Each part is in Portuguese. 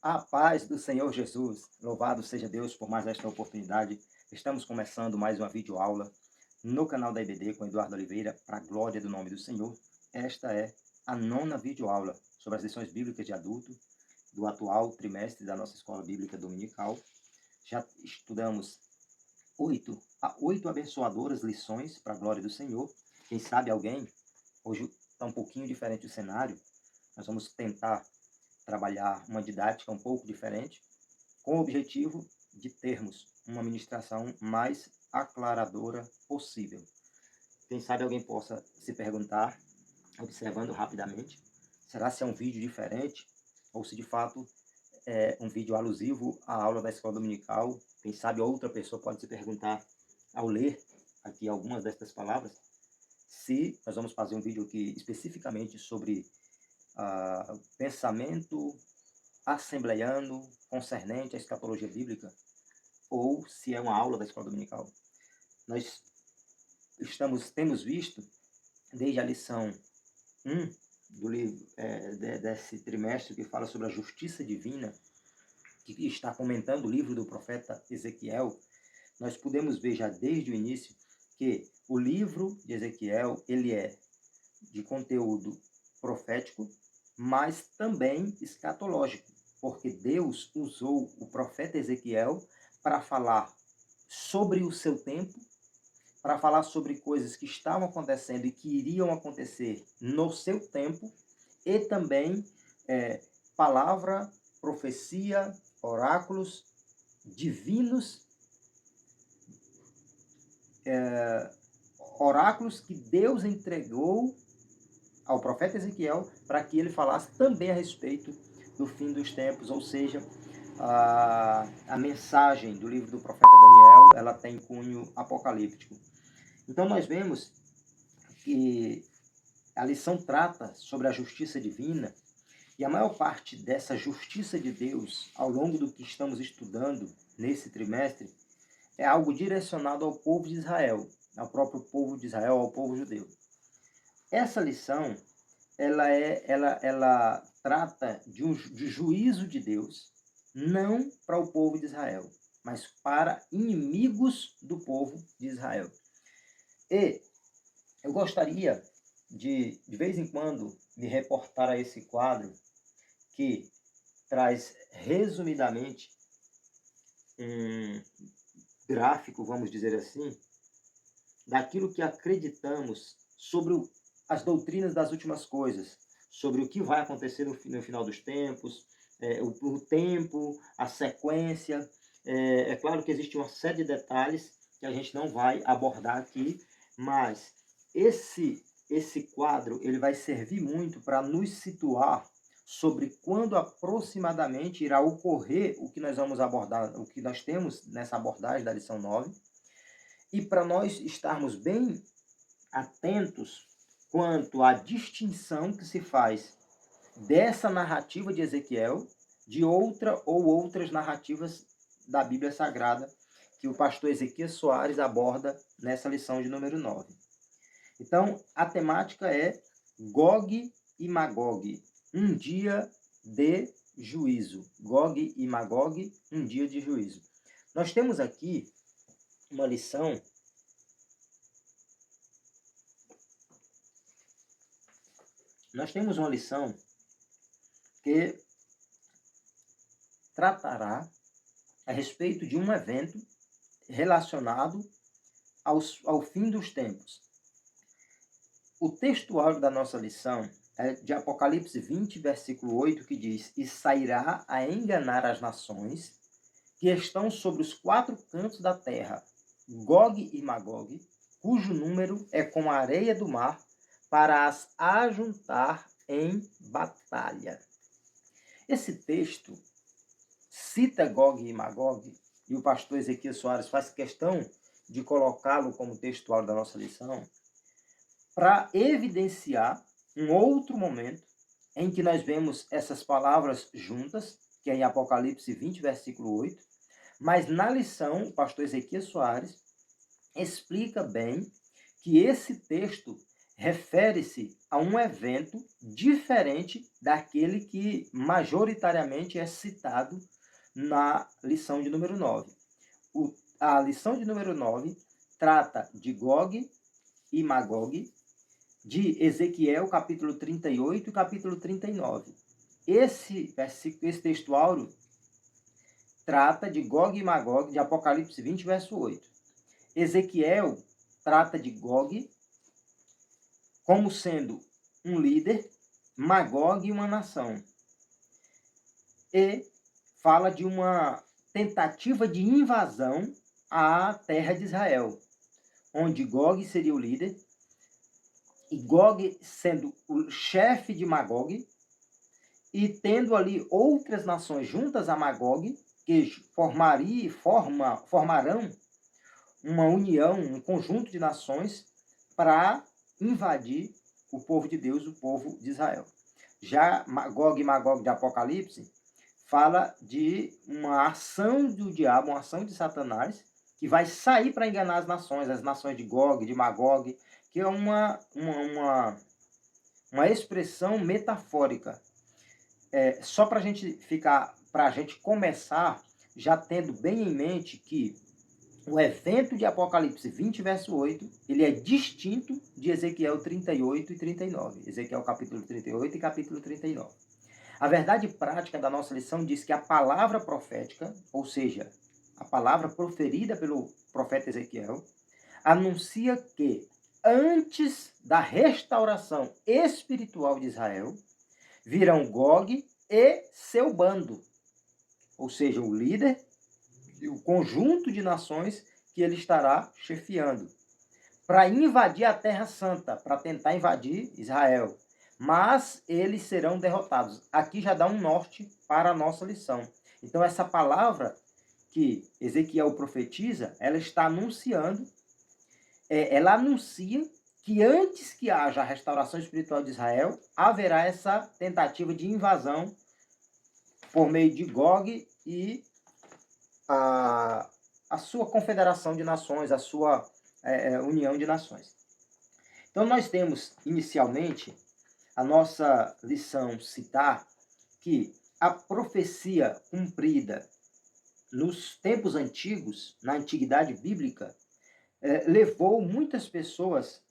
A paz do Senhor Jesus. Louvado seja Deus por mais esta oportunidade. Estamos começando mais uma videoaula no canal da IBD com Eduardo Oliveira, para a glória do nome do Senhor. Esta é a nona videoaula sobre as lições bíblicas de adulto do atual trimestre da nossa Escola Bíblica Dominical. Já estudamos oito abençoadoras lições para a glória do Senhor. Quem sabe alguém, hoje está um pouquinho diferente o cenário, nós vamos tentar trabalhar uma didática um pouco diferente, com o objetivo de termos uma ministração mais aclaradora possível. Quem sabe alguém possa se perguntar, observando rapidamente, será se é um vídeo diferente ou se de fato é um vídeo alusivo à aula da escola dominical. Quem sabe outra pessoa pode se perguntar, ao ler aqui algumas destas palavras, se nós vamos fazer um vídeo aqui especificamente sobre pensamento assembleiano concernente à escatologia bíblica, ou se é uma aula da escola dominical. Nós temos visto, desde a lição 1 do livro, desse trimestre, que fala sobre a justiça divina, que está comentando o livro do profeta Ezequiel, nós podemos ver já desde o início que o livro de Ezequiel, ele é de conteúdo profético, mas também escatológico, porque Deus usou o profeta Ezequiel para falar sobre o seu tempo, para falar sobre coisas que estavam acontecendo e que iriam acontecer no seu tempo, e também palavra, profecia, oráculos divinos, oráculos que Deus entregou ao profeta Ezequiel para que ele falasse também a respeito do fim dos tempos, ou seja, a mensagem do livro do profeta Daniel, ela tem cunho apocalíptico. Então nós vemos que a lição trata sobre a justiça divina, e a maior parte dessa justiça de Deus, ao longo do que estamos estudando nesse trimestre, é algo direcionado ao povo de Israel, ao próprio povo de Israel, ao povo judeu. Essa lição, ela trata de juízo de Deus, não para o povo de Israel, mas para inimigos do povo de Israel. E eu gostaria de vez em quando, me reportar a esse quadro que traz resumidamente um gráfico, vamos dizer assim, daquilo que acreditamos sobre as doutrinas das últimas coisas, sobre o que vai acontecer no final dos tempos, o tempo, a sequência. É claro que existe uma série de detalhes que a gente não vai abordar aqui, mas esse quadro ele vai servir muito para nos situar sobre quando aproximadamente irá ocorrer o que nós vamos abordar, o que nós temos nessa abordagem da lição 9, e para nós estarmos bem atentos quanto à distinção que se faz dessa narrativa de Ezequiel de outra ou outras narrativas da Bíblia Sagrada que o pastor Ezequias Soares aborda nessa lição de número 9. Então, a temática é Gog e Magog, um dia de juízo. Gog e Magog, um dia de juízo. Nós temos aqui uma lição que tratará a respeito de um evento relacionado ao fim dos tempos. O textual da nossa lição é de Apocalipse 20, versículo 8, que diz: E sairá a enganar as nações que estão sobre os quatro cantos da terra, Gog e Magog, cujo número é como a areia do mar, para as ajuntar em batalha. Esse texto cita Gog e Magog, e o pastor Ezequias Soares faz questão de colocá-lo como textual da nossa lição, para evidenciar um outro momento em que nós vemos essas palavras juntas, que é em Apocalipse 20, versículo 8, mas na lição, o pastor Ezequias Soares explica bem que esse texto refere-se a um evento diferente daquele que majoritariamente é citado na lição de número 9. A lição de número 9 trata de Gog e Magog, de Ezequiel, capítulo 38 e capítulo 39. Esse texto áureo trata de Gog e Magog, de Apocalipse 20, verso 8. Ezequiel trata de Gog como sendo um líder, Magog uma nação. E fala de uma tentativa de invasão à terra de Israel, onde Gog seria o líder, e Gog sendo o chefe de Magog, e tendo ali outras nações juntas a Magog, que formarão uma união, um conjunto de nações para invadir o povo de Deus, o povo de Israel. Já Gog e Magog de Apocalipse fala de uma ação do diabo, uma ação de Satanás, que vai sair para enganar as nações de Gog, de Magog, que é uma expressão metafórica. Só para a gente começar já tendo bem em mente que o evento de Apocalipse 20, verso 8, ele é distinto de Ezequiel 38 e 39. Ezequiel capítulo 38 e capítulo 39. A verdade prática da nossa lição diz que a palavra profética, ou seja, a palavra proferida pelo profeta Ezequiel, anuncia que antes da restauração espiritual de Israel, virão Gog e seu bando, ou seja, o líder e o conjunto de nações que ele estará chefiando, para invadir a Terra Santa, para tentar invadir Israel. Mas eles serão derrotados. Aqui já dá um norte para a nossa lição. Então, essa palavra que Ezequiel profetiza, ela está anunciando, ela anuncia que antes que haja a restauração espiritual de Israel, haverá essa tentativa de invasão por meio de Gog e a sua confederação de nações, a sua união de nações. Então, nós temos, inicialmente, a nossa lição citar que a profecia cumprida nos tempos antigos, na antiguidade bíblica, levou muitas pessoas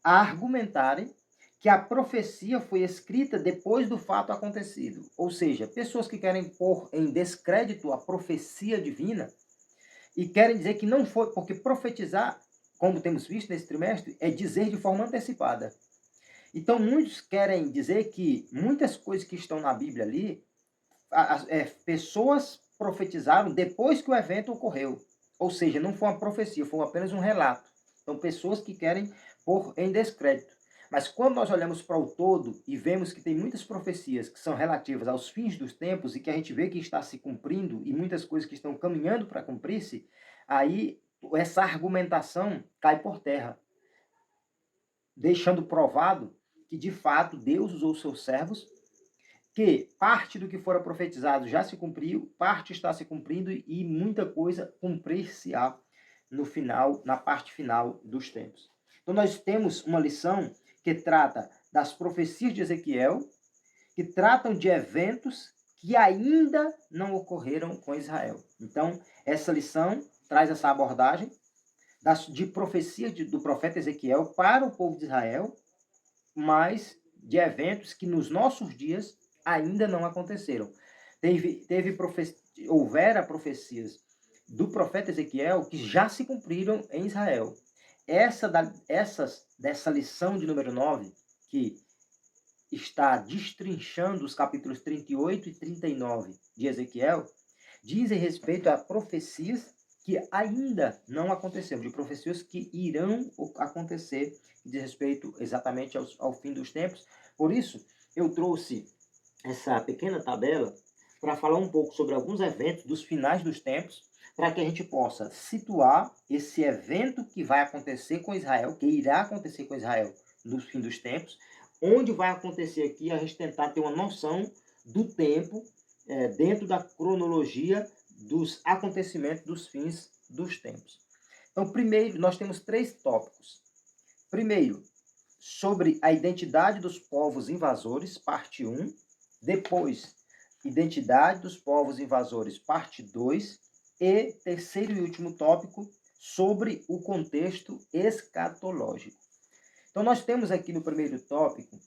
a argumentarem que a profecia foi escrita depois do fato acontecido. Ou seja, pessoas que querem pôr em descrédito a profecia divina e querem dizer que não foi, porque profetizar, como temos visto nesse trimestre, é dizer de forma antecipada. Então, muitos querem dizer que muitas coisas que estão na Bíblia ali, pessoas profetizaram depois que o evento ocorreu. Ou seja, não foi uma profecia, foi apenas um relato. Então, pessoas que querem pôr em descrédito. Mas quando nós olhamos para o todo e vemos que tem muitas profecias que são relativas aos fins dos tempos e que a gente vê que está se cumprindo e muitas coisas que estão caminhando para cumprir-se, aí essa argumentação cai por terra, deixando provado que, de fato, Deus usou seus servos, que parte do que fora profetizado já se cumpriu, parte está se cumprindo e muita coisa cumprir-se-á no final, na parte final dos tempos. Então, nós temos uma lição que trata das profecias de Ezequiel, que tratam de eventos que ainda não ocorreram com Israel. Então, essa lição traz essa abordagem de profecias do profeta Ezequiel para o povo de Israel, mas de eventos que nos nossos dias ainda não aconteceram. Houvera profecias do profeta Ezequiel que já se cumpriram em Israel. Dessa lição de número 9, que está destrinchando os capítulos 38 e 39 de Ezequiel, dizem respeito a profecias que ainda não aconteceram, de profecias que irão acontecer, que diz respeito exatamente ao fim dos tempos. Por isso, eu trouxe essa pequena tabela para falar um pouco sobre alguns eventos dos finais dos tempos, para que a gente possa situar esse evento que vai acontecer com Israel, que irá acontecer com Israel no fim dos tempos, onde vai acontecer aqui, a gente tentar ter uma noção do tempo dentro da cronologia dos acontecimentos dos fins dos tempos. Então, primeiro, nós temos 3 tópicos. Primeiro, sobre a identidade dos povos invasores, parte 1. Depois, identidade dos povos invasores, parte 2. E terceiro e último tópico, sobre o contexto escatológico. Então, nós temos aqui no primeiro tópico,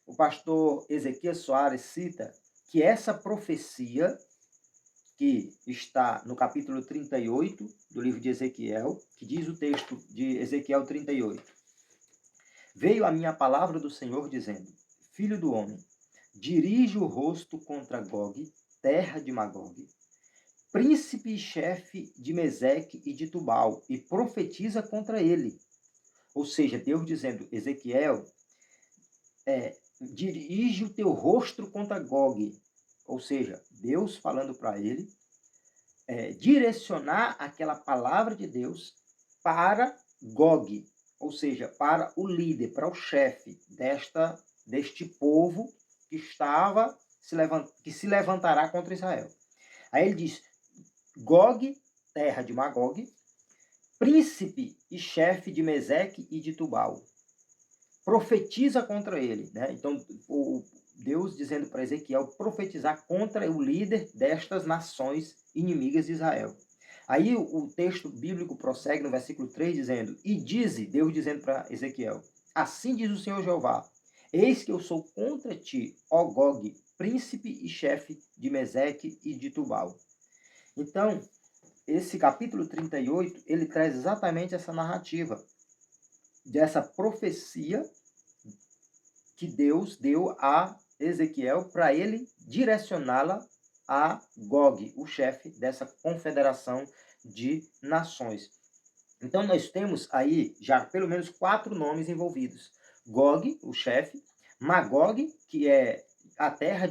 o pastor Ezequias Soares cita que essa profecia, que está no capítulo 38 do livro de Ezequiel, que diz o texto de Ezequiel 38. Veio a minha palavra do Senhor dizendo, filho do homem, dirige o rosto contra Gog, terra de Magog, príncipe e chefe de Meseque e de Tubal, e profetiza contra ele. Ou seja, Deus dizendo, Ezequiel, dirige o teu rosto contra Gog. Ou seja, Deus falando para ele, direcionar aquela palavra de Deus para Gog. Ou seja, para o líder, para o chefe deste povo que se levantará contra Israel. Aí ele diz, Gog, terra de Magog, príncipe e chefe de Meseque e de Tubal. Profetiza contra ele, né? Então, Deus dizendo para Ezequiel profetizar contra o líder destas nações inimigas de Israel. Aí o texto bíblico prossegue no versículo 3 dizendo, e dize, Deus dizendo para Ezequiel, assim diz o Senhor Jeová, eis que eu sou contra ti, ó Gog, príncipe e chefe de Meseque e de Tubal. Então, esse capítulo 38, ele traz exatamente essa narrativa, dessa profecia que Deus deu a Ezequiel para ele direcioná-la a Gog, o chefe dessa confederação de nações. Então, nós temos aí já pelo menos 4 nomes envolvidos. Gog, o chefe, Magog, que é a terra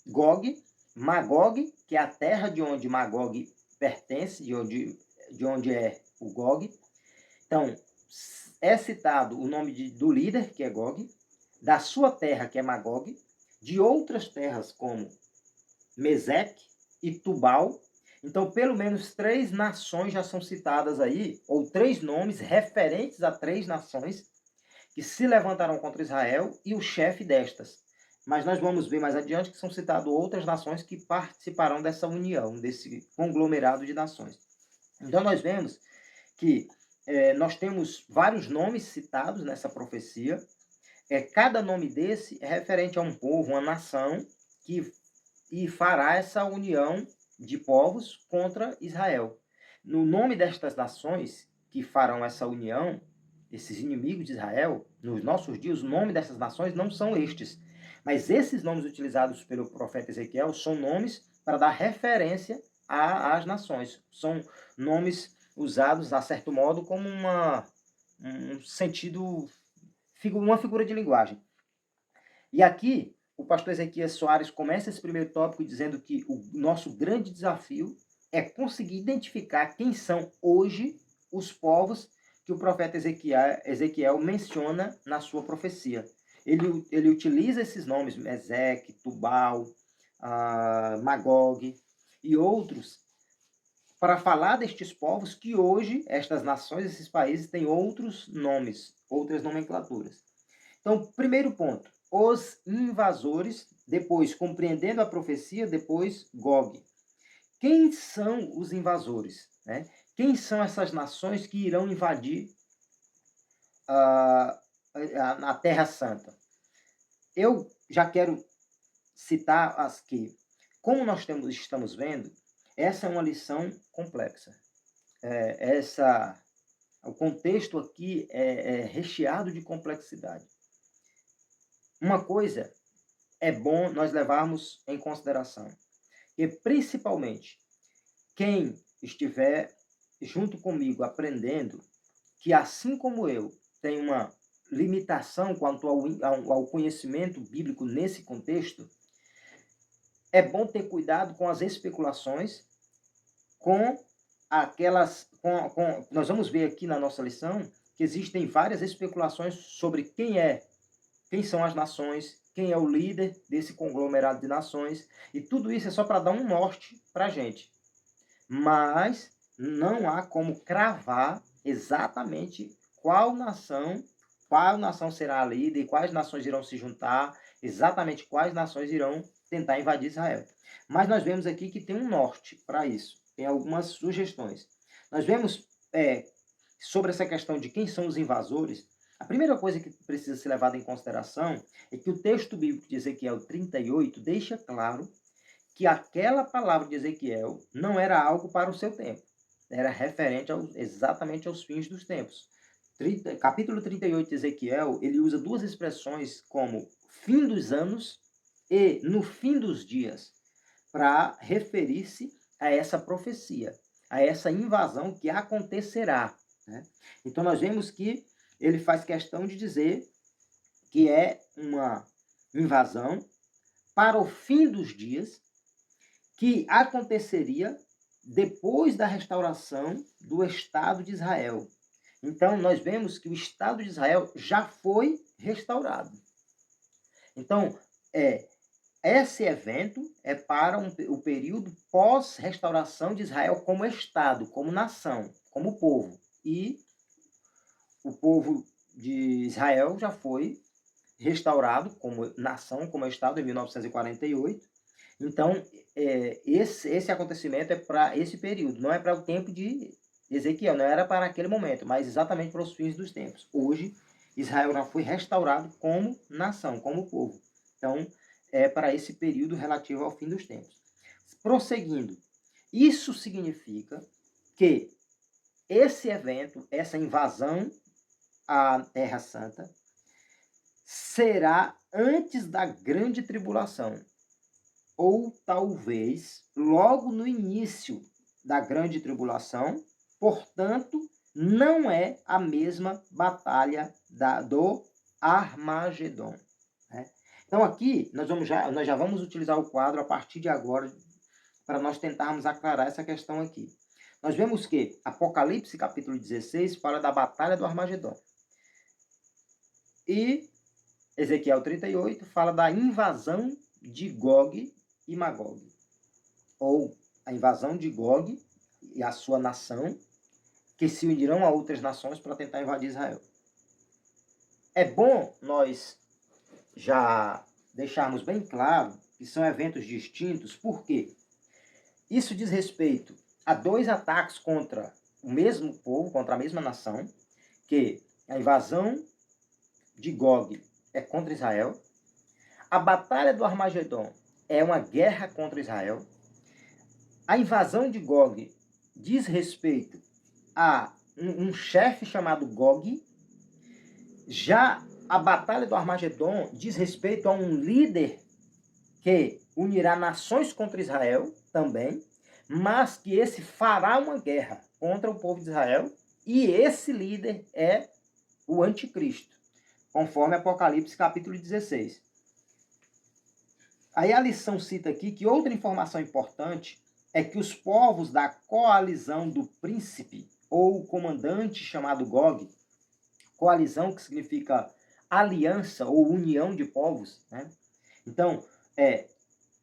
Gog, Magog, que é a terra de onde Magog pertence, de onde é o Gog. Então, é citado o nome do líder, que é Gog, da sua terra, que é Magog, de outras terras como Meseque e Tubal. Então, pelo menos 3 nações já são citadas aí, ou 3 nomes referentes a 3 nações que se levantarão contra Israel e o chefe destas. Mas nós vamos ver mais adiante que são citadas outras nações que participarão dessa união, desse conglomerado de nações. Então, nós vemos que nós temos vários nomes citados nessa profecia. Cada nome desse é referente a um povo, uma nação, que fará essa união de povos contra Israel. No nome destas nações que farão essa união, esses inimigos de Israel, nos nossos dias, o nome dessas nações não são estes. Mas esses nomes utilizados pelo profeta Ezequiel são nomes para dar referência às nações. São nomes usados, a certo modo, como um sentido, uma figura de linguagem. E aqui, o pastor Ezequias Soares começa esse primeiro tópico dizendo que o nosso grande desafio é conseguir identificar quem são hoje os povos que o profeta Ezequiel menciona na sua profecia. Ele utiliza esses nomes, Meseque, Tubal, Magog e outros, para falar destes povos que hoje, estas nações, esses países, têm outros nomes, outras nomenclaturas. Então, primeiro ponto, os invasores, depois, compreendendo a profecia, depois, Gog. Quem são os invasores? Né? Quem são essas nações que irão invadir a Terra Santa? Eu já quero citar as que, como nós estamos vendo, essa é uma lição complexa. O contexto aqui é recheado de complexidade. Uma coisa é bom nós levarmos em consideração, e principalmente quem estiver junto comigo aprendendo, que assim como eu tem uma limitação quanto ao conhecimento bíblico nesse contexto, é bom ter cuidado com as especulações, nós vamos ver aqui na nossa lição que existem várias especulações sobre quem são as nações, quem é o líder desse conglomerado de nações, e tudo isso é só para dar um norte para a gente. Mas não há como cravar exatamente qual nação será a líder, quais nações irão se juntar, exatamente quais nações irão tentar invadir Israel. Mas nós vemos aqui que tem um norte para isso, tem algumas sugestões. Nós vemos sobre essa questão de quem são os invasores. A primeira coisa que precisa ser levada em consideração é que o texto bíblico de Ezequiel 38 deixa claro que aquela palavra de Ezequiel não era algo para o seu tempo. Era referente exatamente aos fins dos tempos. Capítulo 38 de Ezequiel, ele usa duas expressões como fim dos anos e no fim dos dias, para referir-se a essa profecia, a essa invasão que acontecerá. Né? Então nós vemos que ele faz questão de dizer que é uma invasão para o fim dos dias, que aconteceria depois da restauração do Estado de Israel. Então, nós vemos que o Estado de Israel já foi restaurado. Então, esse evento é para o período pós-restauração de Israel como Estado, como nação, como povo. E o povo de Israel já foi restaurado como nação, como Estado, em 1948. Então, esse acontecimento é para esse período, não é para o tempo de Ezequiel, não era para aquele momento, mas exatamente para os fins dos tempos. Hoje, Israel já foi restaurado como nação, como povo. Então, é para esse período relativo ao fim dos tempos. Prosseguindo, isso significa que esse evento, essa invasão à Terra Santa, será antes da grande tribulação, ou talvez logo no início da grande tribulação, portanto, não é a mesma batalha do Armagedon. Né? Então aqui nós já vamos utilizar o quadro a partir de agora para nós tentarmos aclarar essa questão aqui. Nós vemos que Apocalipse capítulo 16 fala da batalha do Armagedon. E Ezequiel 38 fala da invasão de Gog e Magog, ou a invasão de Gog e a sua nação, que se unirão a outras nações para tentar invadir Israel. É bom nós já deixarmos bem claro que são eventos distintos, porque isso diz respeito a dois ataques contra o mesmo povo, contra a mesma nação, que a invasão de Gog é contra Israel, a batalha do Armagedon é uma guerra contra Israel, a invasão de Gog diz respeito a um chefe chamado Gog, já a batalha do Armagedon diz respeito a um líder que unirá nações contra Israel também, mas que esse fará uma guerra contra o povo de Israel, e esse líder é o anticristo, conforme Apocalipse capítulo 16. Aí a lição cita aqui que outra informação importante é que os povos da coalizão do príncipe, ou comandante chamado Gog, coalizão que significa aliança ou união de povos, né? Então,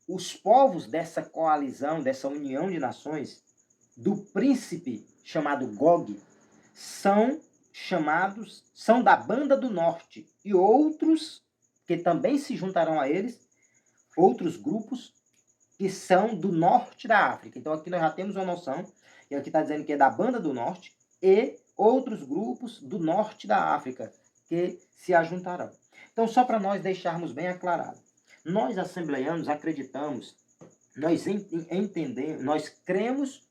os povos dessa coalizão, dessa união de nações, do príncipe chamado Gog, são da banda do norte, e outros que também se juntarão a eles, outros grupos que são do norte da África. Então aqui nós já temos uma noção, e aqui está dizendo que é da banda do norte, e outros grupos do norte da África que se ajuntarão. Então, só para nós deixarmos bem aclarado, nós assembleianos acreditamos, nós entendemos, nós cremos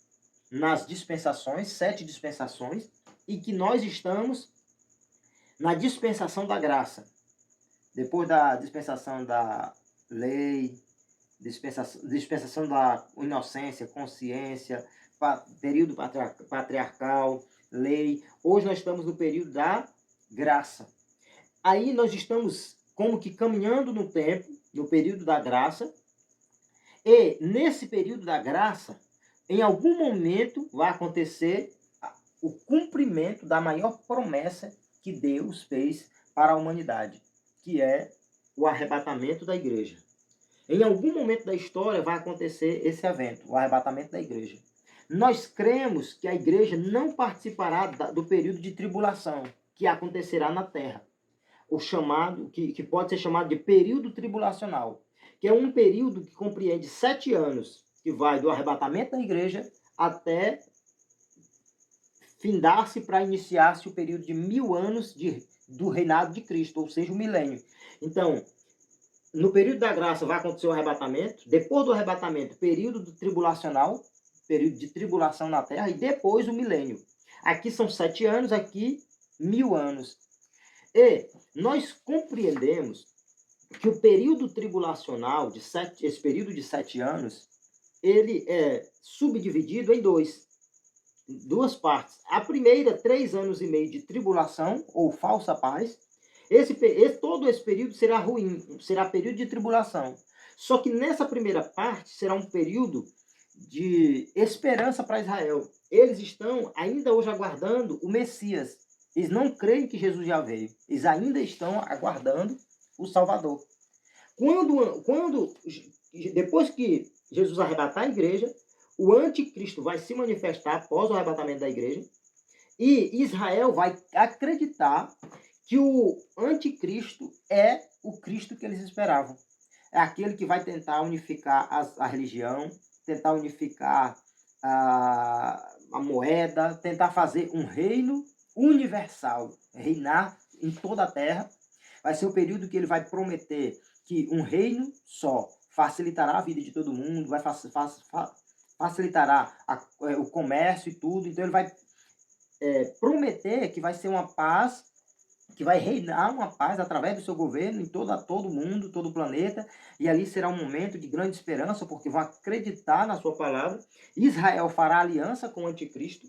nas dispensações, 7 dispensações, e que nós estamos na dispensação da graça. Depois da dispensação da lei, dispensação da inocência, consciência, período patriarcal, lei. Hoje nós estamos no período da graça. Aí nós estamos como que caminhando no tempo, no período da graça, e nesse período da graça, em algum momento vai acontecer o cumprimento da maior promessa que Deus fez para a humanidade, que é o arrebatamento da igreja. Em algum momento da história vai acontecer esse evento, o arrebatamento da igreja. Nós cremos que a igreja não participará do período de tribulação que acontecerá na terra, o chamado, que pode ser chamado de período tribulacional, que é um período que compreende 7 anos, que vai do arrebatamento da igreja até findar-se para iniciar-se o período de 1000 anos do reinado de Cristo, ou seja, o milênio. Então, no período da graça vai acontecer o arrebatamento, depois do arrebatamento, período tribulacional, período de tribulação na terra, e depois o milênio. Aqui são 7 anos, aqui 1000 anos. E nós compreendemos que o período tribulacional, esse período de 7 anos, ele é subdividido em duas partes. A primeira, 3 anos e meio de tribulação, ou falsa paz. Todo esse período será ruim, será período de tribulação. Só que nessa primeira parte será um período de esperança para Israel. Eles estão ainda hoje aguardando o Messias. Eles não creem que Jesus já veio. Eles ainda estão aguardando o Salvador. Depois que Jesus arrebatar a igreja, o anticristo vai se manifestar após o arrebatamento da igreja, e Israel vai acreditar que o anticristo é o Cristo que eles esperavam. É aquele que vai tentar unificar a religião, tentar unificar a moeda, tentar fazer um reino universal, reinar em toda a terra. Vai ser o período que ele vai prometer que um reino só facilitará a vida de todo mundo, vai facilitará o comércio e tudo. Então ele vai prometer que vai ser uma paz, que vai reinar uma paz através do seu governo em todo mundo, todo o planeta, e ali será um momento de grande esperança, porque vão acreditar na sua palavra. Israel fará aliança com o anticristo,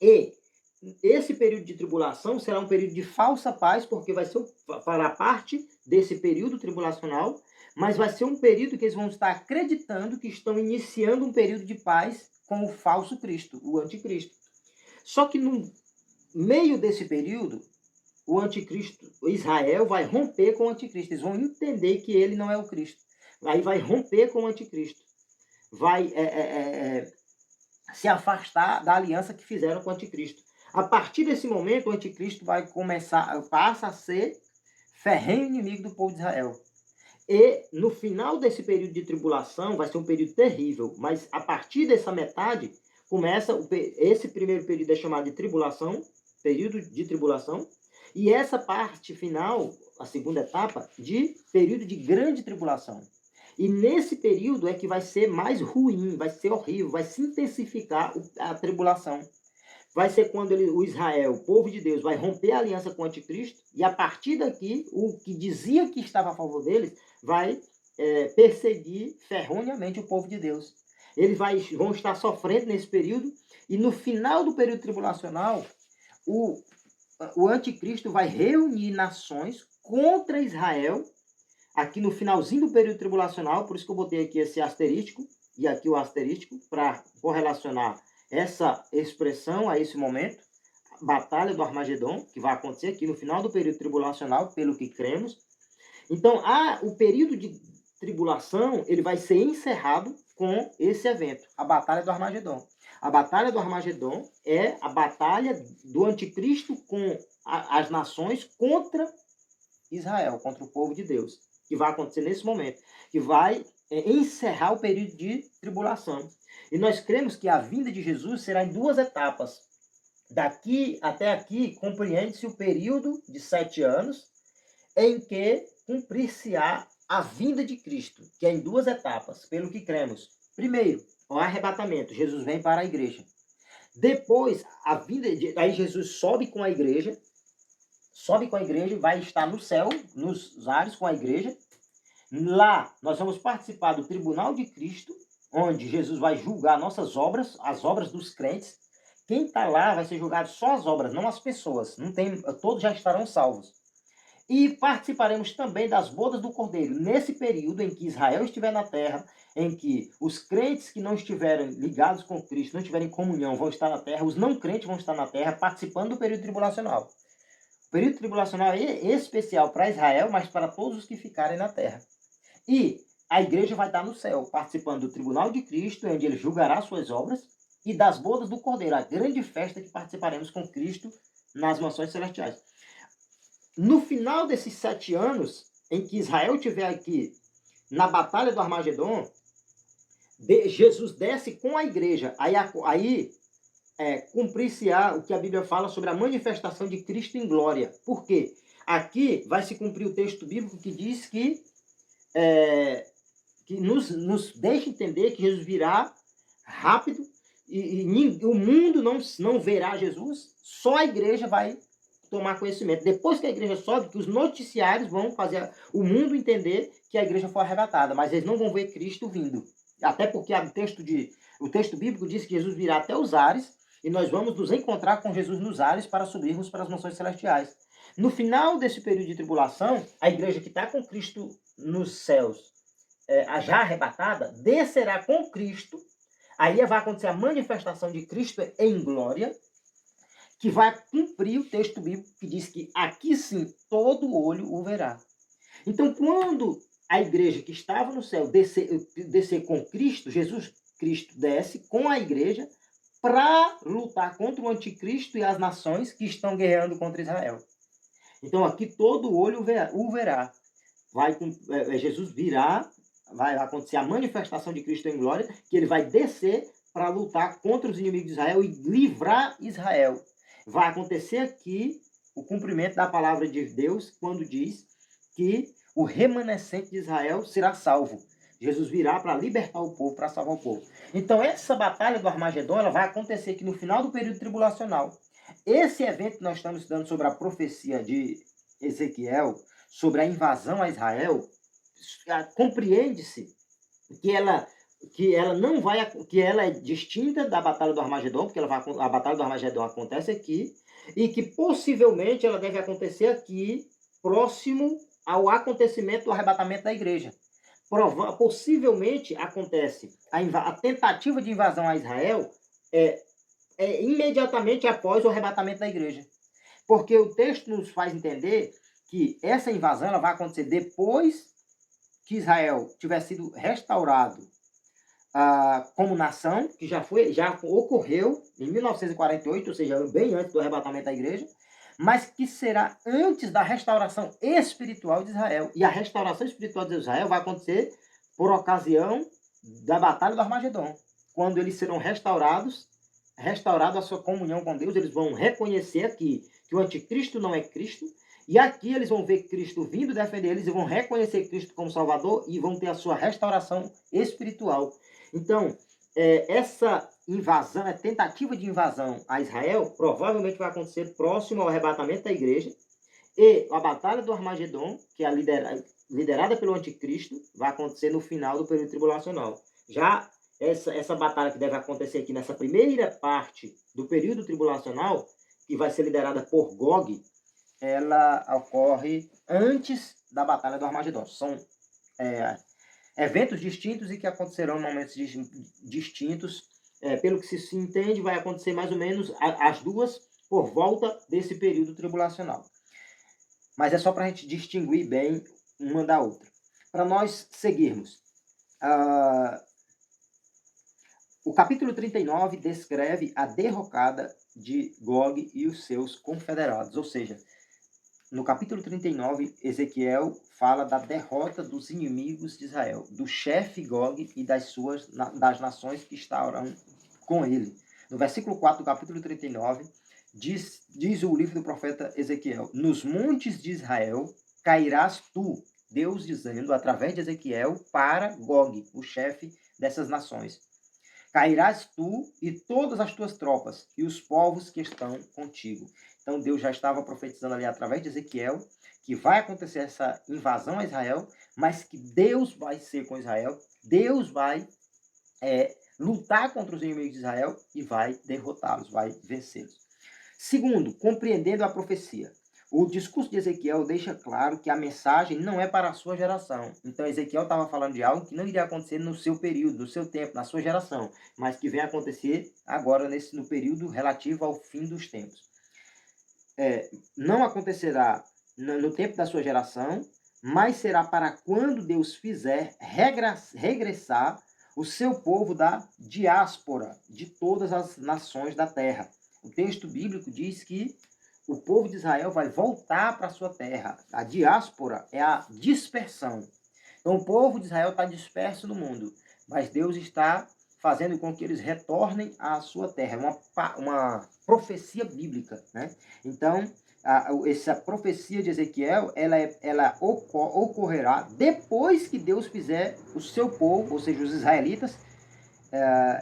e esse período de tribulação será um período de falsa paz, porque fará parte desse período tribulacional, mas vai ser um período que eles vão estar acreditando que estão iniciando um período de paz com o falso Cristo, o anticristo. Só que no meio desse período, o anticristo, Israel vai romper com o anticristo. Eles vão entender que ele não é o Cristo. Aí vai romper com o anticristo. Vai se afastar da aliança que fizeram com o anticristo. A partir desse momento, o anticristo passa a ser ferrenho inimigo do povo de Israel. E no final desse período de tribulação, vai ser um período terrível, mas a partir dessa metade, começa esse primeiro período é chamado de tribulação, período de tribulação, e essa parte final, a segunda etapa, de período de grande tribulação. E nesse período é que vai ser mais ruim, vai ser horrível, vai se intensificar a tribulação. Vai ser quando o Israel, o povo de Deus, vai romper a aliança com o anticristo, e a partir daqui, o que dizia que estava a favor deles, vai perseguir ferronhamente o povo de Deus. Eles vão estar sofrendo nesse período, e no final do período tribulacional, o anticristo vai reunir nações contra Israel, aqui no finalzinho do período tribulacional, por isso que eu botei aqui esse asterístico, e aqui o asterístico, para correlacionar essa expressão a esse momento, batalha do Armagedon, que vai acontecer aqui no final do período tribulacional, pelo que cremos. Então, o período de tribulação, ele vai ser encerrado com esse evento, a batalha do Armagedon. A batalha do Armagedon é a batalha do anticristo com as nações contra Israel, contra o povo de Deus, que vai acontecer nesse momento, que vai encerrar o período de tribulação. E nós cremos que a vinda de Jesus será em 2 etapas. Daqui até aqui, compreende-se o período de 7 anos, em que cumprir-se-á a vinda de Cristo, que é em 2 etapas, pelo que cremos. Primeiro, o arrebatamento, Jesus vem para a igreja. Depois, aí Jesus sobe com a igreja, vai estar no céu, nos ares com a igreja. Lá, nós vamos participar do tribunal de Cristo, onde Jesus vai julgar nossas obras, as obras dos crentes. Quem está lá vai ser julgado só as obras, não as pessoas. Todos já estarão salvos. E participaremos também das bodas do Cordeiro, nesse período em que Israel estiver na terra, em que os crentes que não estiverem ligados com Cristo, não estiverem em comunhão, vão estar na terra, os não crentes vão estar na terra, participando do período tribulacional. O período tribulacional é especial para Israel, mas para todos os que ficarem na terra. E a igreja vai estar no céu, participando do tribunal de Cristo, onde ele julgará suas obras, e das bodas do Cordeiro, a grande festa que participaremos com Cristo nas mansões celestiais. No final desses 7 anos, em que Israel estiver aqui na batalha do Armagedon, Jesus desce com a igreja. Aí cumprir-se-á o que a Bíblia fala sobre a manifestação de Cristo em glória. Por quê? Aqui vai se cumprir o texto bíblico que diz que nos deixa entender que Jesus virá rápido e o mundo não verá Jesus, só a igreja vai tomar conhecimento. Depois que a igreja sobe, que os noticiários vão fazer o mundo entender que a igreja foi arrebatada, mas eles não vão ver Cristo vindo. Até porque o texto bíblico diz que Jesus virá até os ares e nós vamos nos encontrar com Jesus nos ares para subirmos para as mansões celestiais. No final desse período de tribulação, a igreja que está com Cristo nos céus, já arrebatada, descerá com Cristo. Aí vai acontecer a manifestação de Cristo em glória, que vai cumprir o texto bíblico que diz que aqui sim todo olho o verá. Então, quando a igreja que estava no céu descer com Cristo, Jesus Cristo desce com a igreja para lutar contra o anticristo e as nações que estão guerreando contra Israel. Então, aqui todo olho o verá. Jesus virá, vai acontecer a manifestação de Cristo em glória, que ele vai descer para lutar contra os inimigos de Israel e livrar Israel. Vai acontecer aqui o cumprimento da palavra de Deus, quando diz que o remanescente de Israel será salvo. Jesus virá para libertar o povo, para salvar o povo. Então, essa batalha do Armagedon, ela vai acontecer aqui no final do período tribulacional. Esse evento que nós estamos estudando sobre a profecia de Ezequiel, sobre a invasão a Israel, compreende-se que ela é distinta da batalha do Armagedon, porque a batalha do Armagedon acontece aqui, e que possivelmente ela deve acontecer aqui, próximo ao acontecimento do arrebatamento da igreja. Possivelmente acontece a tentativa de invasão a Israel imediatamente após o arrebatamento da igreja. Porque o texto nos faz entender que essa invasão ela vai acontecer depois que Israel tiver sido restaurado como nação, que já ocorreu em 1948, ou seja, bem antes do arrebatamento da igreja, mas que será antes da restauração espiritual de Israel. E a restauração espiritual de Israel vai acontecer por ocasião da batalha do Armagedon, quando eles serão restaurada a sua comunhão com Deus, eles vão reconhecer aqui que o anticristo não é Cristo, e aqui eles vão ver Cristo vindo defender eles, e vão reconhecer Cristo como Salvador, e vão ter a sua restauração espiritual. Então, essa invasão, a tentativa de invasão a Israel, provavelmente vai acontecer próximo ao arrebatamento da igreja, e a batalha do Armagedon, que é liderada pelo anticristo, vai acontecer no final do período tribulacional. Já essa batalha que deve acontecer aqui nessa primeira parte do período tribulacional, que vai ser liderada por Gog, ela ocorre antes da batalha do Armagedon. São eventos distintos e que acontecerão em momentos distintos. Pelo que se entende, vai acontecer mais ou menos as duas por volta desse período tribulacional. Mas é só para a gente distinguir bem uma da outra. Para nós seguirmos. O capítulo 39 descreve a derrocada de Gog e os seus confederados. Ou seja, no capítulo 39, Ezequiel fala da derrota dos inimigos de Israel, do chefe Gog e das nações que estarão com ele. No versículo 4 do capítulo 39, diz o livro do profeta Ezequiel: nos montes de Israel cairás tu, Deus dizendo, através de Ezequiel, para Gog, o chefe dessas nações. Cairás tu e todas as tuas tropas e os povos que estão contigo. Então Deus já estava profetizando ali através de Ezequiel que vai acontecer essa invasão a Israel, mas que Deus vai ser com Israel, Deus vai lutar contra os inimigos de Israel e vai derrotá-los, vai vencê-los. Segundo, compreendendo a profecia. O discurso de Ezequiel deixa claro que a mensagem não é para a sua geração. Então, Ezequiel estava falando de algo que não iria acontecer no seu período, no seu tempo, na sua geração, mas que vem acontecer agora no período relativo ao fim dos tempos. Não acontecerá no tempo da sua geração, mas será para quando Deus fizer regressar o seu povo da diáspora de todas as nações da terra. O texto bíblico diz que o povo de Israel vai voltar para a sua terra. A diáspora é a dispersão. Então, o povo de Israel está disperso no mundo, mas Deus está fazendo com que eles retornem à sua terra. É uma profecia bíblica, né? Então, essa profecia de Ezequiel, ela ocorrerá depois que Deus fizer o seu povo, ou seja, os israelitas,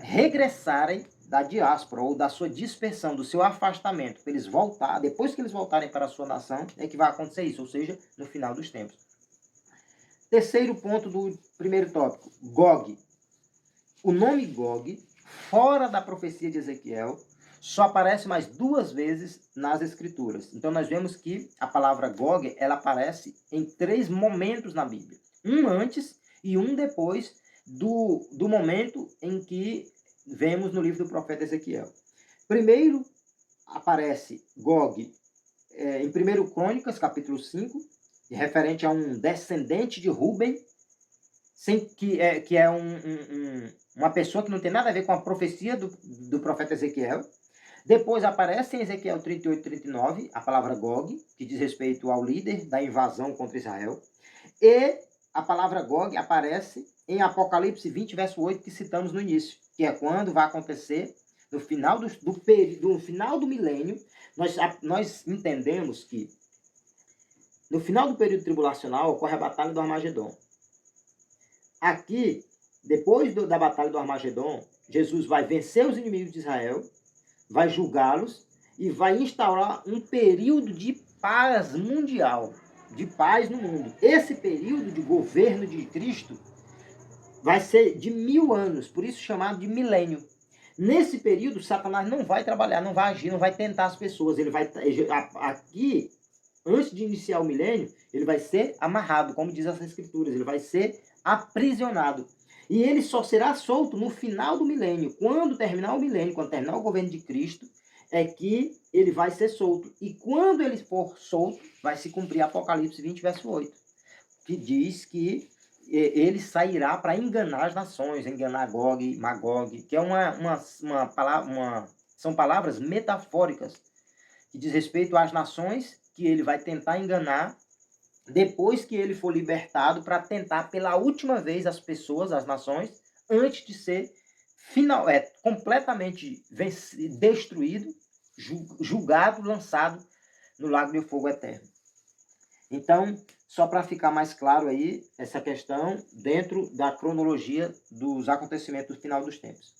regressarem da diáspora ou da sua dispersão, do seu afastamento, para eles voltar, depois que eles voltarem para a sua nação, é que vai acontecer isso, ou seja, no final dos tempos. Terceiro ponto do primeiro tópico, Gog. O nome Gog, fora da profecia de Ezequiel, só aparece mais 2 vezes nas Escrituras. Então, nós vemos que a palavra Gog, ela aparece em 3 momentos na Bíblia. Um antes e um depois do momento em que vemos no livro do profeta Ezequiel. Primeiro, aparece Gog em 1 Crônicas, capítulo 5, referente a um descendente de Ruben, que é uma pessoa que não tem nada a ver com a profecia do profeta Ezequiel. Depois aparece em Ezequiel 38, 39, a palavra Gog, que diz respeito ao líder da invasão contra Israel. E a palavra Gog aparece em Apocalipse 20, verso 8, que citamos no início, que é quando vai acontecer, no final do milênio, nós entendemos que no final do período tribulacional ocorre a Batalha do Armagedon. Aqui, depois da Batalha do Armagedon, Jesus vai vencer os inimigos de Israel, vai julgá-los e vai instaurar um período de paz mundial, de paz no mundo. Esse período de governo de Cristo vai ser de 1000 anos, por isso chamado de milênio. Nesse período, Satanás não vai trabalhar, não vai agir, não vai tentar as pessoas. Ele vai aqui, antes de iniciar o milênio, ele vai ser amarrado, como diz as Escrituras, ele vai ser aprisionado. E ele só será solto no final do milênio. Quando terminar o milênio, quando terminar o governo de Cristo, é que ele vai ser solto. E quando ele for solto, vai se cumprir Apocalipse 20, verso 8, que diz que ele sairá para enganar as nações, enganar Gog e Magog, que é são palavras metafóricas que diz respeito às nações que ele vai tentar enganar depois que ele for libertado, para tentar pela última vez as pessoas, as nações, antes de ser completamente destruído, julgado, lançado no lago de fogo eterno. Então, só para ficar mais claro aí, essa questão dentro da cronologia dos acontecimentos do final dos tempos.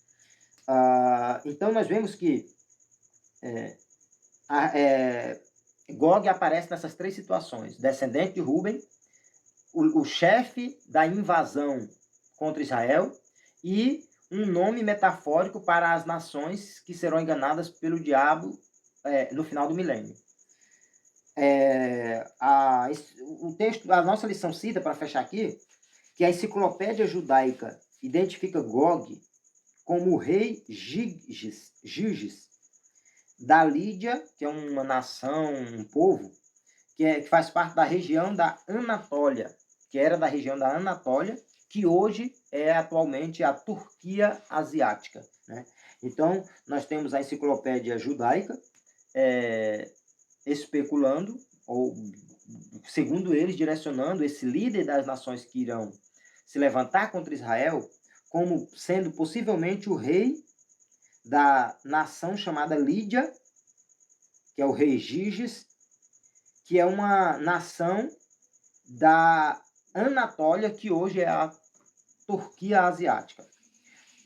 Então, nós vemos que Gog aparece nessas 3 situações. Descendente de Ruben, o chefe da invasão contra Israel e um nome metafórico para as nações que serão enganadas pelo diabo no final do milênio. O texto, a nossa lição cita, para fechar aqui, que a enciclopédia judaica identifica Gog como o rei Giges, da Lídia, que é uma nação, um povo, que faz parte da região da Anatólia, que era da região da Anatólia, que hoje é atualmente a Turquia asiática, né? Então, nós temos a enciclopédia judaica especulando, ou segundo eles, direcionando esse líder das nações que irão se levantar contra Israel como sendo possivelmente o rei da nação chamada Lídia, que é o rei Giges, que é uma nação da Anatólia, que hoje é a Turquia asiática.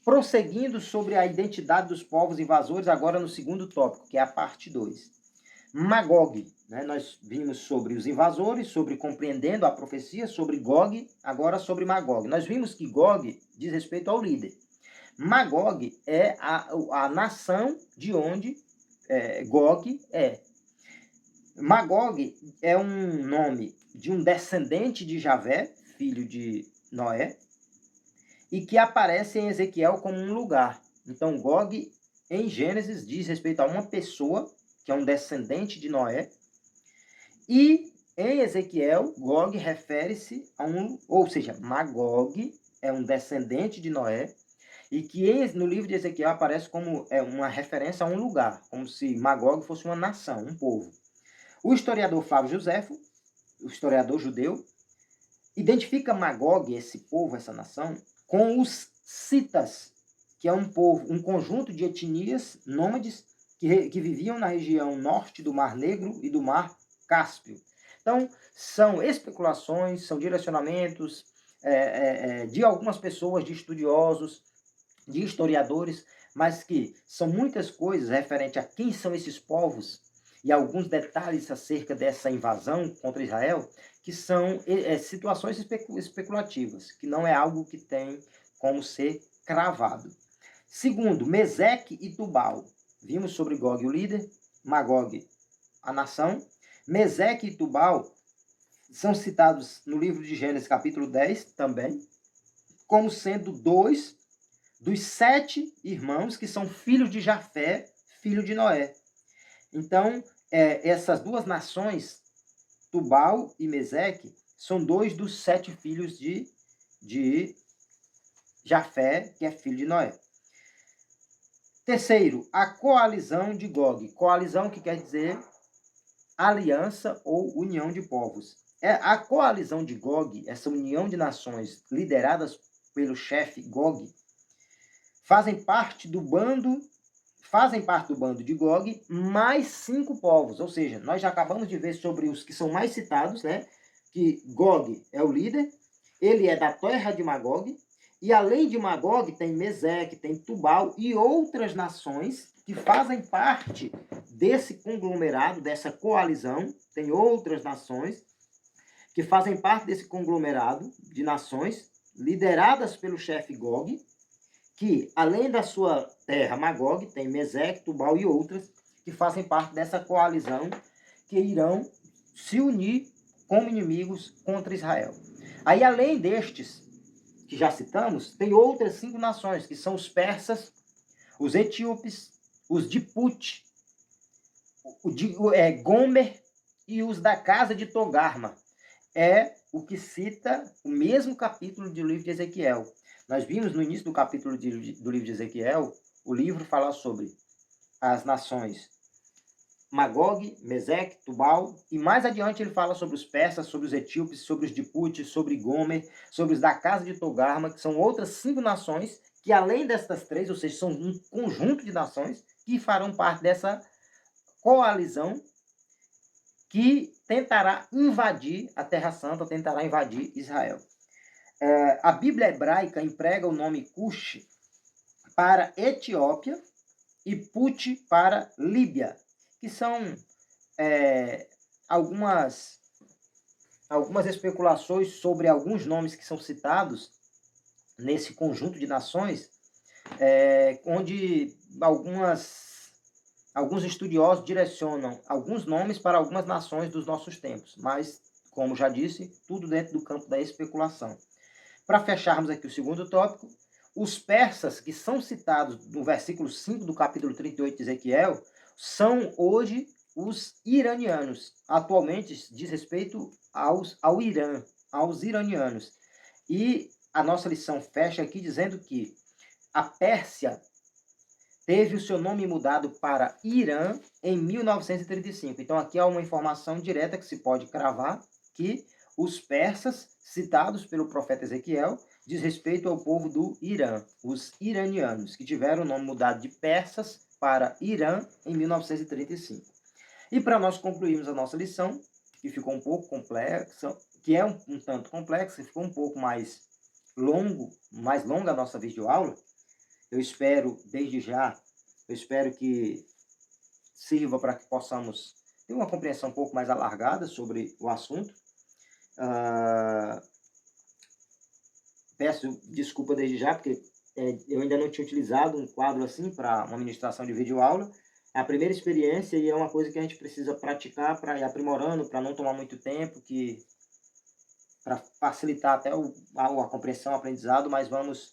Prosseguindo sobre a identidade dos povos invasores, agora no segundo tópico, que é a parte 2. Magog, né? Nós vimos sobre os invasores, sobre compreendendo a profecia, sobre Gog, agora sobre Magog. Nós vimos que Gog diz respeito ao líder. Magog é a nação de onde Gog é. Magog é um nome de um descendente de Javé, filho de Noé, e que aparece em Ezequiel como um lugar. Então, Gog, em Gênesis, diz respeito a uma pessoa, que é um descendente de Noé, e em Ezequiel, Gog refere-se a ou seja, Magog é um descendente de Noé, e que no livro de Ezequiel aparece como uma referência a um lugar, como se Magog fosse uma nação, um povo. O historiador Flávio Joséfo, o historiador judeu, identifica Magog, esse povo, essa nação, com os citas, que é um povo, um conjunto de etnias nômades que viviam na região norte do Mar Negro e do Mar Cáspio. Então, são especulações, são direcionamentos de algumas pessoas, de estudiosos, de historiadores, mas que são muitas coisas referente a quem são esses povos e alguns detalhes acerca dessa invasão contra Israel, que são situações especulativas, que não é algo que tem como ser cravado. Segundo, Meseque e Tubal. Vimos sobre Gog, o líder, Magog, a nação. Meseque e Tubal são citados no livro de Gênesis, capítulo 10, também, como sendo dois dos 7 irmãos que são filhos de Jafé, filho de Noé. Então, essas duas nações, Tubal e Meseque, são 2 dos 7 filhos de Jafé, que é filho de Noé. Terceiro, a coalizão de Gog. Coalizão que quer dizer aliança ou união de povos. A coalizão de Gog, essa união de nações lideradas pelo chefe Gog, fazem parte do bando de Gog mais 5 povos. Ou seja, nós já acabamos de ver sobre os que são mais citados, né? Que Gog é o líder, ele é da terra de Magog, e além de Magog tem Meseque, tem Tubal e outras nações que fazem parte desse conglomerado, dessa coalizão. Tem outras nações que fazem parte desse conglomerado de nações lideradas pelo chefe Gog, que, além da sua terra, Magog, tem Meseque, Tubal e outras, que fazem parte dessa coalizão, que irão se unir como inimigos contra Israel. Aí, além destes, que já citamos, tem outras 5 nações, que são os persas, os etíopes, os de Put, Gomer e os da casa de Togarma. É o que cita o mesmo capítulo do livro de Ezequiel. Nós vimos no início do capítulo do livro de Ezequiel, o livro fala sobre as nações Magog, Meseque, Tubal, e mais adiante ele fala sobre os persas, sobre os etíopes, sobre os de Put, sobre Gomer, sobre os da casa de Togarma, que são outras 5 nações, que além destas 3, ou seja, são um conjunto de nações que farão parte dessa coalizão que tentará invadir a Terra Santa, tentará invadir Israel. A Bíblia hebraica emprega o nome Cush para Etiópia e Put para Líbia, que são algumas especulações sobre alguns nomes que são citados nesse conjunto de nações, onde alguns estudiosos direcionam alguns nomes para algumas nações dos nossos tempos, mas, como já disse, tudo dentro do campo da especulação. Para fecharmos aqui o segundo tópico, os persas que são citados no versículo 5 do capítulo 38 de Ezequiel são hoje os iranianos. Atualmente diz respeito ao Irã, aos iranianos. E a nossa lição fecha aqui dizendo que a Pérsia teve o seu nome mudado para Irã em 1935. Então aqui há uma informação direta que se pode cravar, que os persas, citados pelo profeta Ezequiel, diz respeito ao povo do Irã, os iranianos, que tiveram o nome mudado de persas para Irã em 1935. E para nós concluirmos a nossa lição, que ficou um pouco complexa, que é um tanto complexa, que ficou um pouco mais longa a nossa videoaula, eu espero, desde já, que sirva para que possamos ter uma compreensão um pouco mais alargada sobre o assunto. Peço desculpa desde já, porque eu ainda não tinha utilizado um quadro assim para uma ministração de videoaula. É a primeira experiência e é uma coisa que a gente precisa praticar para ir aprimorando, para não tomar muito tempo, para facilitar até a compreensão, o aprendizado, mas vamos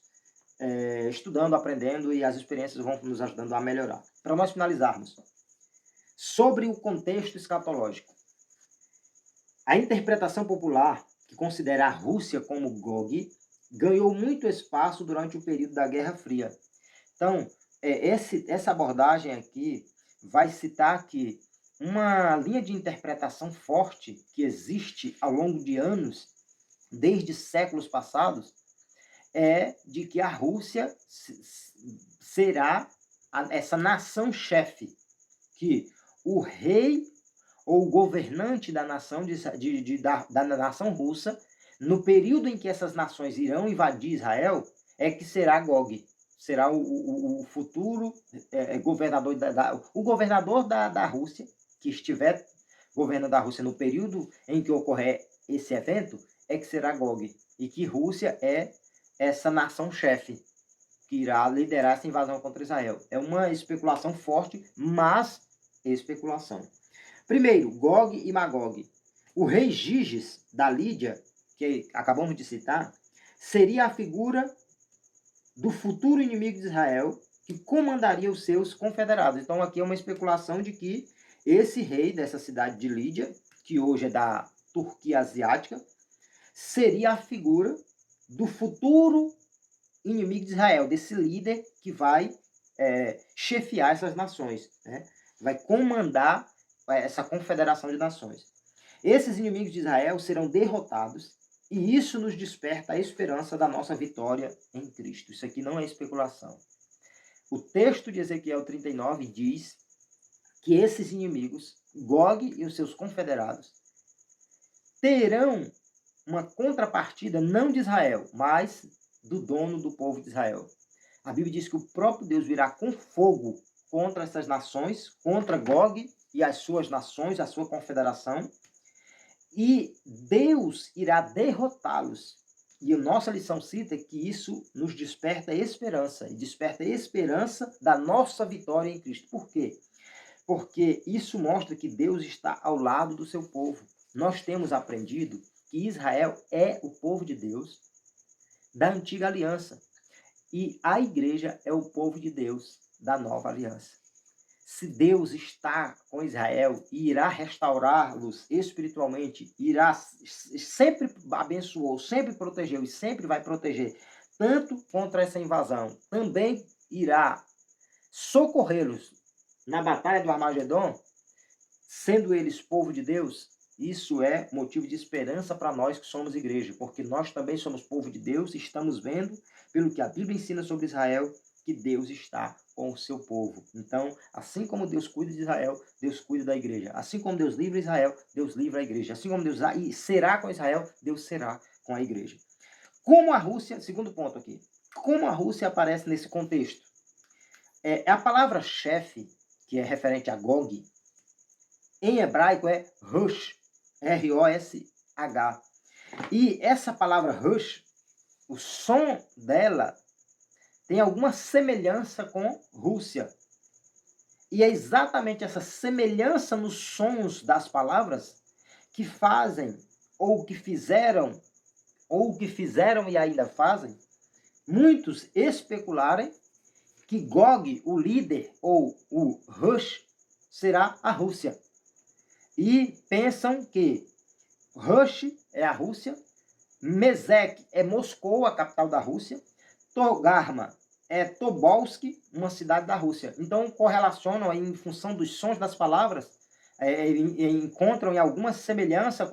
estudando, aprendendo e as experiências vão nos ajudando a melhorar. Para nós finalizarmos, sobre o contexto escatológico. A interpretação popular, que considera a Rússia como Gog, ganhou muito espaço durante o período da Guerra Fria. Então, essa abordagem aqui vai citar que uma linha de interpretação forte que existe ao longo de anos, desde séculos passados, é de que a Rússia será essa nação-chefe, que o rei ou o governante da nação, da nação russa, no período em que essas nações irão invadir Israel, é que será Gog. Será o futuro governador, o governador da Rússia, que estiver governando a Rússia no período em que ocorrer esse evento, é que será Gog. E que Rússia é essa nação-chefe que irá liderar essa invasão contra Israel. É uma especulação forte, mas especulação. Primeiro, Gog e Magog. O rei Giges, da Lídia, que acabamos de citar, seria a figura do futuro inimigo de Israel, que comandaria os seus confederados. Então, aqui é uma especulação de que esse rei dessa cidade de Lídia, que hoje é da Turquia Asiática, seria a figura do futuro inimigo de Israel, desse líder que vai chefiar essas nações, né? Vai comandar essa confederação de nações. Esses inimigos de Israel serão derrotados e isso nos desperta a esperança da nossa vitória em Cristo. Isso aqui não é especulação. O texto de Ezequiel 39 diz que esses inimigos, Gog e os seus confederados, terão uma contrapartida não de Israel, mas do dono do povo de Israel. A Bíblia diz que o próprio Deus virá com fogo contra essas nações, contra Gog e as suas nações, a sua confederação, e Deus irá derrotá-los. E a nossa lição cita que isso nos desperta esperança, e desperta a esperança da nossa vitória em Cristo. Por quê? Porque isso mostra que Deus está ao lado do seu povo. Nós temos aprendido que Israel é o povo de Deus da antiga aliança. E a igreja é o povo de Deus da nova aliança. Se Deus está com Israel e irá restaurá-los espiritualmente, irá sempre abençoou, sempre protegeu e sempre vai proteger, tanto contra essa invasão, também irá socorrê-los na batalha do Armagedon, sendo eles povo de Deus. Isso é motivo de esperança para nós que somos igreja, porque nós também somos povo de Deus e estamos vendo, pelo que a Bíblia ensina sobre Israel, que Deus está com o seu povo. Então, assim como Deus cuida de Israel, Deus cuida da igreja. Assim como Deus livra Israel, Deus livra a igreja. Assim como Deus será com Israel, Deus será com a igreja. Como a Rússia, segundo ponto aqui, como a Rússia aparece nesse contexto? A palavra chefe, que é referente a Gog, em hebraico é Rosh, R-O-S-H. E essa palavra Rosh, o som dela tem alguma semelhança com Rússia. E é exatamente essa semelhança nos sons das palavras que fazem, ou que fizeram e ainda fazem, muitos especularem que Gog, o líder, ou o Rosh, será a Rússia. E pensam que Rosh é a Rússia, Mesec é Moscou, a capital da Rússia, Togarma é Tobolsk, uma cidade da Rússia. Então, correlacionam aí, em função dos sons das palavras, encontram em alguma semelhança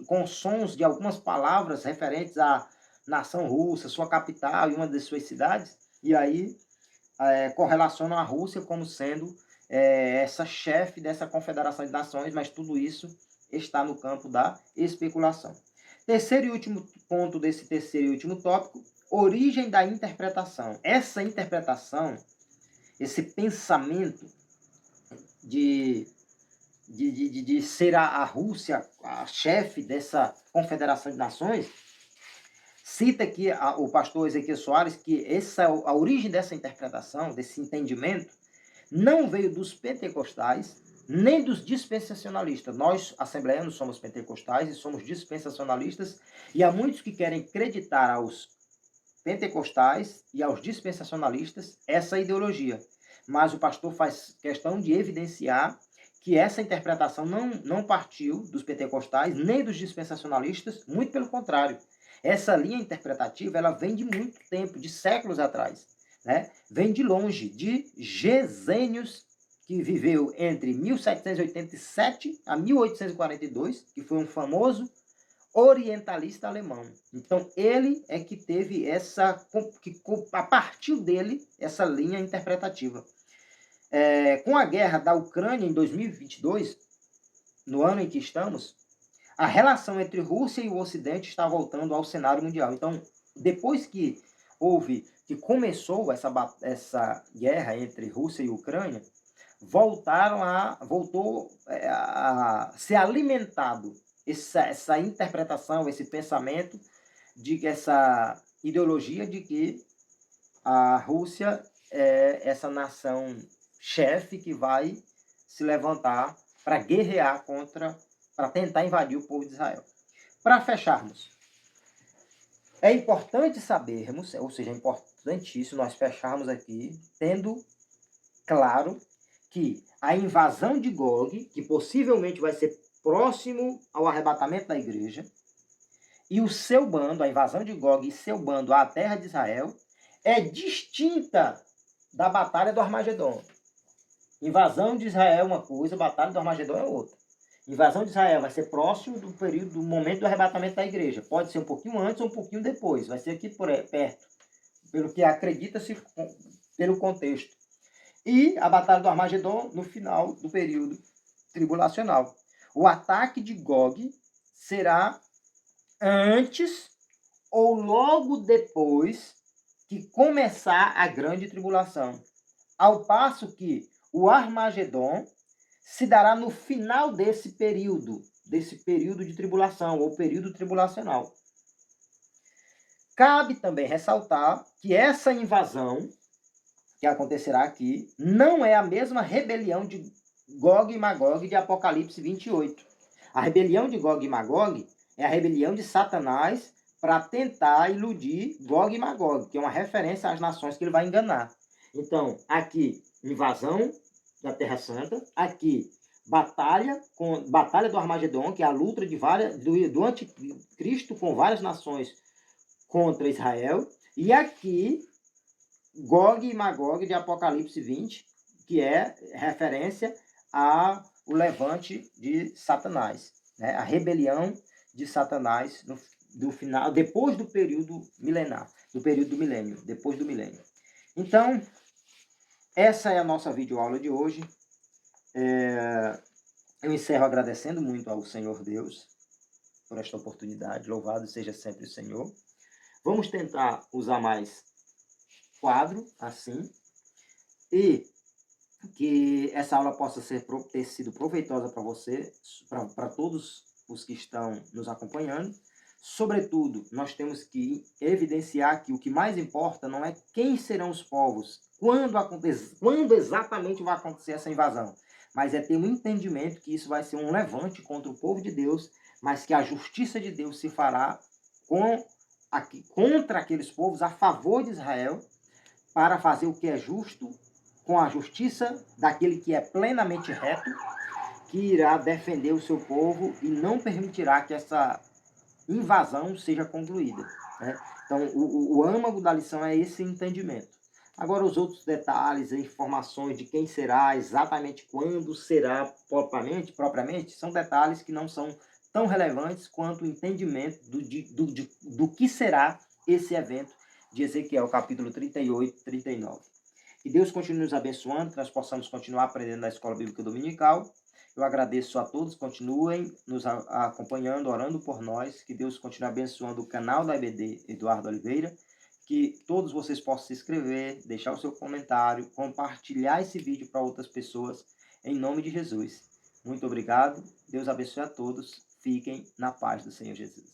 com sons de algumas palavras referentes à nação russa, sua capital e uma de suas cidades, e aí correlacionam a Rússia como sendo essa chefe dessa confederação de nações, mas tudo isso está no campo da especulação. Terceiro e último ponto desse terceiro e último tópico, origem da interpretação. Essa interpretação, esse pensamento de ser a Rússia a chefe dessa confederação de nações, cita aqui o pastor Ezequiel Soares que a origem dessa interpretação, desse entendimento, não veio dos pentecostais, nem dos dispensacionalistas. Nós, assembleanos, somos pentecostais e somos dispensacionalistas, e há muitos que querem acreditar aos pentecostais e aos dispensacionalistas essa ideologia. Mas o pastor faz questão de evidenciar que essa interpretação não partiu dos pentecostais nem dos dispensacionalistas, muito pelo contrário. Essa linha interpretativa, ela vem de muito tempo, de séculos atrás, né? Vem de longe, de Gesenius, que viveu entre 1787 a 1842, que foi um famoso orientalista alemão. Então, ele é que teve a partir dele, essa linha interpretativa. Com a guerra da Ucrânia em 2022, no ano em que estamos, a relação entre Rússia e o Ocidente está voltando ao cenário mundial. Então, depois que começou essa guerra entre Rússia e Ucrânia, voltou a ser alimentado essa interpretação, esse pensamento, essa ideologia de que a Rússia é essa nação chefe que vai se levantar para guerrear para tentar invadir o povo de Israel. Para fecharmos, é importante sabermos, ou seja, é importantíssimo nós fecharmos aqui, tendo claro que a invasão de Gog, que possivelmente vai ser próximo ao arrebatamento da igreja, e o seu bando, a invasão de Gog e seu bando à terra de Israel, é distinta da batalha do Armagedon. Invasão de Israel é uma coisa, batalha do Armagedon é outra. Invasão de Israel vai ser próximo do momento do arrebatamento da igreja. Pode ser um pouquinho antes ou um pouquinho depois. Vai ser aqui perto, pelo que acredita-se pelo contexto. E a batalha do Armagedon no final do período tribulacional. O ataque de Gog será antes ou logo depois que começar a grande tribulação. Ao passo que o Armagedon se dará no final desse período de tribulação, ou período tribulacional. Cabe também ressaltar que essa invasão que acontecerá aqui não é a mesma rebelião de Gog e Magog de Apocalipse 28. A rebelião de Gog e Magog é a rebelião de Satanás para tentar iludir Gog e Magog, que é uma referência às nações que ele vai enganar. Então, aqui, invasão da Terra Santa, aqui, batalha do Armagedon, que é a luta do anticristo com várias nações contra Israel, e aqui, Gog e Magog de Apocalipse 20, que é referência ao levante de Satanás, né? A rebelião de Satanás do final, depois do período milenar, do período do milênio, depois do milênio. Então, essa é a nossa videoaula de hoje. Eu encerro agradecendo muito ao Senhor Deus por esta oportunidade. Louvado seja sempre o Senhor. Vamos tentar usar mais quadro, assim, e que essa aula possa ter sido proveitosa para você, para todos os que estão nos acompanhando. Sobretudo, nós temos que evidenciar que o que mais importa não é quem serão os povos, quando exatamente vai acontecer essa invasão, mas é ter um entendimento que isso vai ser um levante contra o povo de Deus, mas que a justiça de Deus se fará contra aqueles povos a favor de Israel, para fazer o que é justo, com a justiça daquele que é plenamente reto, que irá defender o seu povo e não permitirá que essa invasão seja concluída, né? Então, o âmago da lição é esse entendimento. Agora, os outros detalhes, informações de quem será, exatamente quando será propriamente, são detalhes que não são tão relevantes quanto o entendimento do que será esse evento de Ezequiel, capítulo 38, 39. Que Deus continue nos abençoando, que nós possamos continuar aprendendo na Escola Bíblica Dominical. Eu agradeço a todos, continuem nos acompanhando, orando por nós, que Deus continue abençoando o canal da EBD Eduardo Oliveira, que todos vocês possam se inscrever, deixar o seu comentário, compartilhar esse vídeo para outras pessoas, em nome de Jesus. Muito obrigado, Deus abençoe a todos, fiquem na paz do Senhor Jesus.